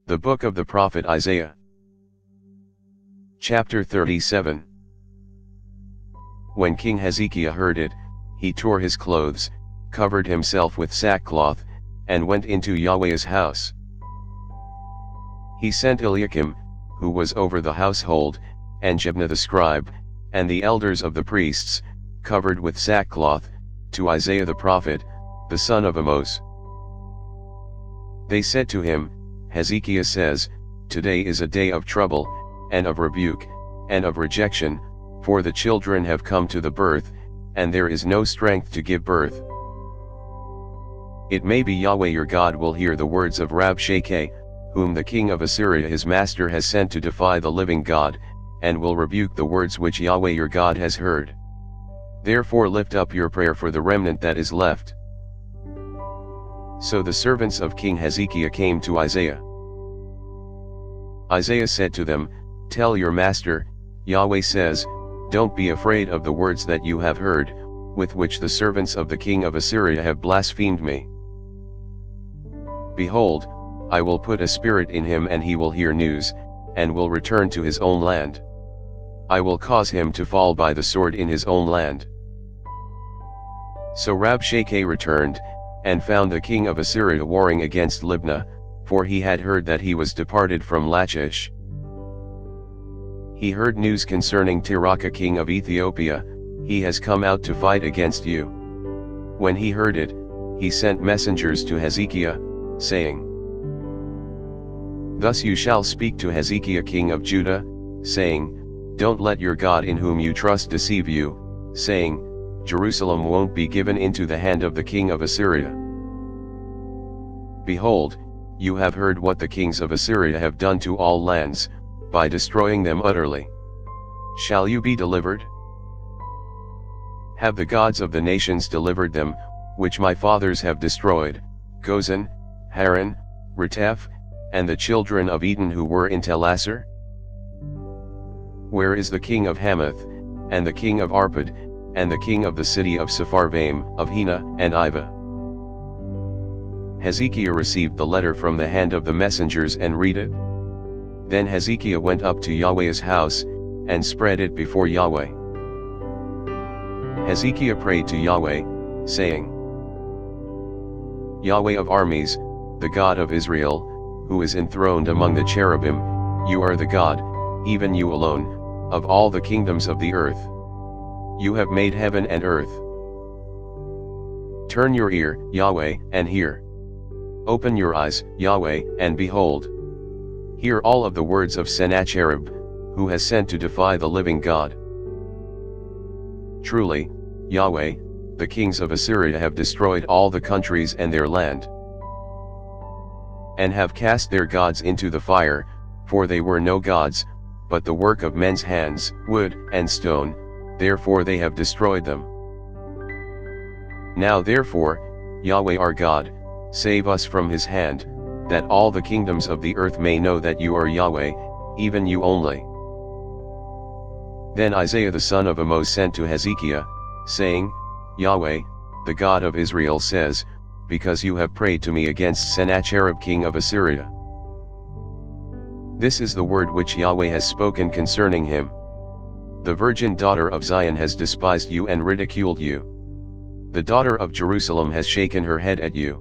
The Book of the Prophet Isaiah. Chapter 37. When King Hezekiah heard it, he tore his clothes, covered himself with sackcloth, and went into Yahweh's house. He sent Eliakim, who was over the household, and Shebna the scribe, and the elders of the priests, covered with sackcloth, to Isaiah the prophet, the son of Amoz. They said to him, Hezekiah says, Today is a day of trouble, and of rebuke, and of rejection, for the children have come to the birth, and there is no strength to give birth. It may be Yahweh your God will hear the words of Rabshakeh, whom the king of Assyria his master has sent to defy the living God, and will rebuke the words which Yahweh your God has heard. Therefore lift up your prayer for the remnant that is left. So the servants of King Hezekiah came to Isaiah. Isaiah said to them, Tell your master, Yahweh says, Don't be afraid of the words that you have heard, with which the servants of the king of Assyria have blasphemed me. Behold, I will put a spirit in him and he will hear news, and will return to his own land. I will cause him to fall by the sword in his own land. So Rabshakeh returned, and found the king of Assyria warring against Libnah, for he had heard that he was departed from Lachish. He heard news concerning Tirhakah king of Ethiopia, he has come out to fight against you. When he heard it, he sent messengers to Hezekiah, saying, Thus you shall speak to Hezekiah king of Judah, saying, Don't let your God in whom you trust deceive you, saying, Jerusalem won't be given into the hand of the king of Assyria. Behold, you have heard what the kings of Assyria have done to all lands, by destroying them utterly. Shall you be delivered? Have the gods of the nations delivered them, which my fathers have destroyed, Gozan, Haran, Reteph, and the children of Eden who were in Telassar? Where is the king of Hamath, and the king of Arpad, and the king of the city of Sepharvaim, of Hena and Iva? Hezekiah received the letter from the hand of the messengers and read it. Then Hezekiah went up to Yahweh's house, and spread it before Yahweh. Hezekiah prayed to Yahweh, saying, Yahweh of armies, the God of Israel, who is enthroned among the cherubim, you are the God, even you alone, of all the kingdoms of the earth. You have made heaven and earth. Turn your ear, Yahweh, and hear. Open your eyes, Yahweh, and behold. Hear all of the words of Sennacherib, who has sent to defy the living God. Truly, Yahweh, the kings of Assyria have destroyed all the countries and their land, and have cast their gods into the fire, for they were no gods, but the work of men's hands, wood and stone, therefore they have destroyed them. Now therefore, Yahweh our God, save us from his hand, that all the kingdoms of the earth may know that you are Yahweh, even you only. Then Isaiah the son of Amoz sent to Hezekiah, saying, Yahweh, the God of Israel says, Because you have prayed to me against Sennacherib king of Assyria. This is the word which Yahweh has spoken concerning him. The virgin daughter of Zion has despised you and ridiculed you. The daughter of Jerusalem has shaken her head at you.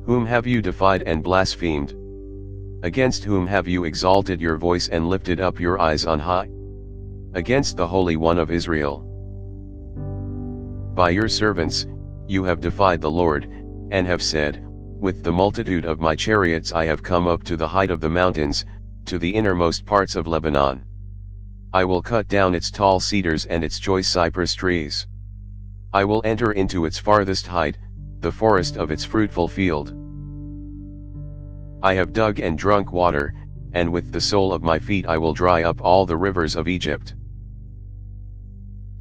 Whom have you defied and blasphemed? Against whom have you exalted your voice and lifted up your eyes on high? Against the Holy One of Israel. By your servants, you have defied the Lord, and have said, With the multitude of my chariots I have come up to the height of the mountains, to the innermost parts of Lebanon. I will cut down its tall cedars and its choice cypress trees. I will enter into its farthest height, the forest of its fruitful field. I have dug and drunk water, and with the sole of my feet I will dry up all the rivers of Egypt.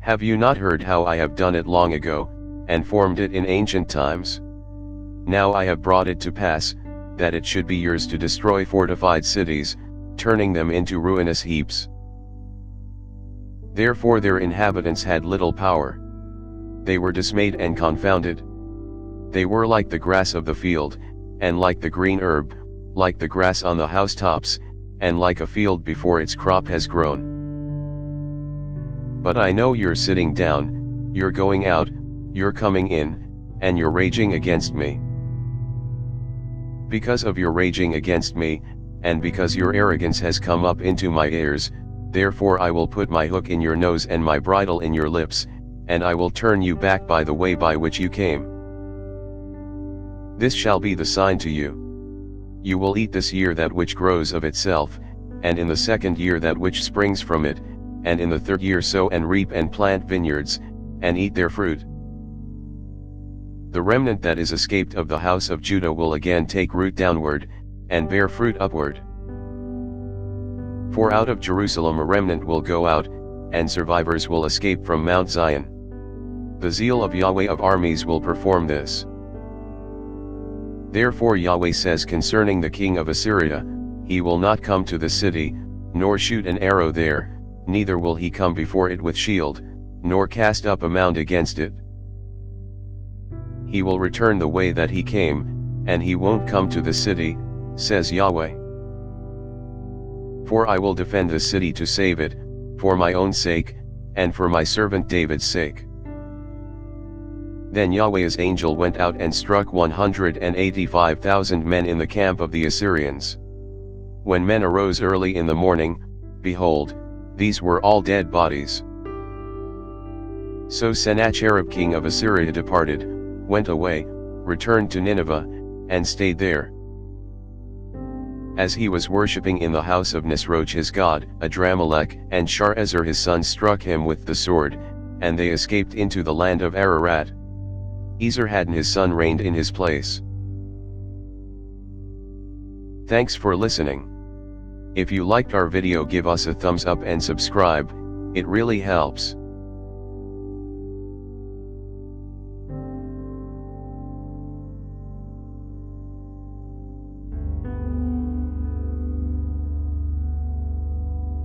Have you not heard how I have done it long ago, and formed it in ancient times? Now I have brought it to pass, that it should be yours to destroy fortified cities, turning them into ruinous heaps. Therefore their inhabitants had little power. They were dismayed and confounded. They were like the grass of the field, and like the green herb, like the grass on the housetops, and like a field before its crop has grown. But I know you're sitting down, you're going out, you're coming in, and you're raging against me. Because of your raging against me, and because your arrogance has come up into my ears, therefore I will put my hook in your nose and my bridle in your lips, and I will turn you back by the way by which you came. This shall be the sign to you. You will eat this year that which grows of itself, and in the second year that which springs from it, and in the third year sow and reap and plant vineyards, and eat their fruit. The remnant that is escaped of the house of Judah will again take root downward, and bear fruit upward. For out of Jerusalem a remnant will go out, and survivors will escape from Mount Zion. The zeal of Yahweh of armies will perform this. Therefore Yahweh says concerning the king of Assyria, he will not come to the city, nor shoot an arrow there, neither will he come before it with shield, nor cast up a mound against it. He will return the way that he came, and he won't come to the city, says Yahweh. For I will defend the city to save it, for my own sake, and for my servant David's sake. Then Yahweh's angel went out and struck 185,000 men in the camp of the Assyrians. When men arose early in the morning, behold, these were all dead bodies. So Sennacherib king of Assyria departed, went away, returned to Nineveh, and stayed there. As he was worshipping in the house of Nisroch his god, Adramelech and Sharezer his son struck him with the sword, and they escaped into the land of Ararat. Esarhaddon his son reigned in his place. Thanks for listening. If you liked our video, give us a thumbs up and subscribe, it really helps.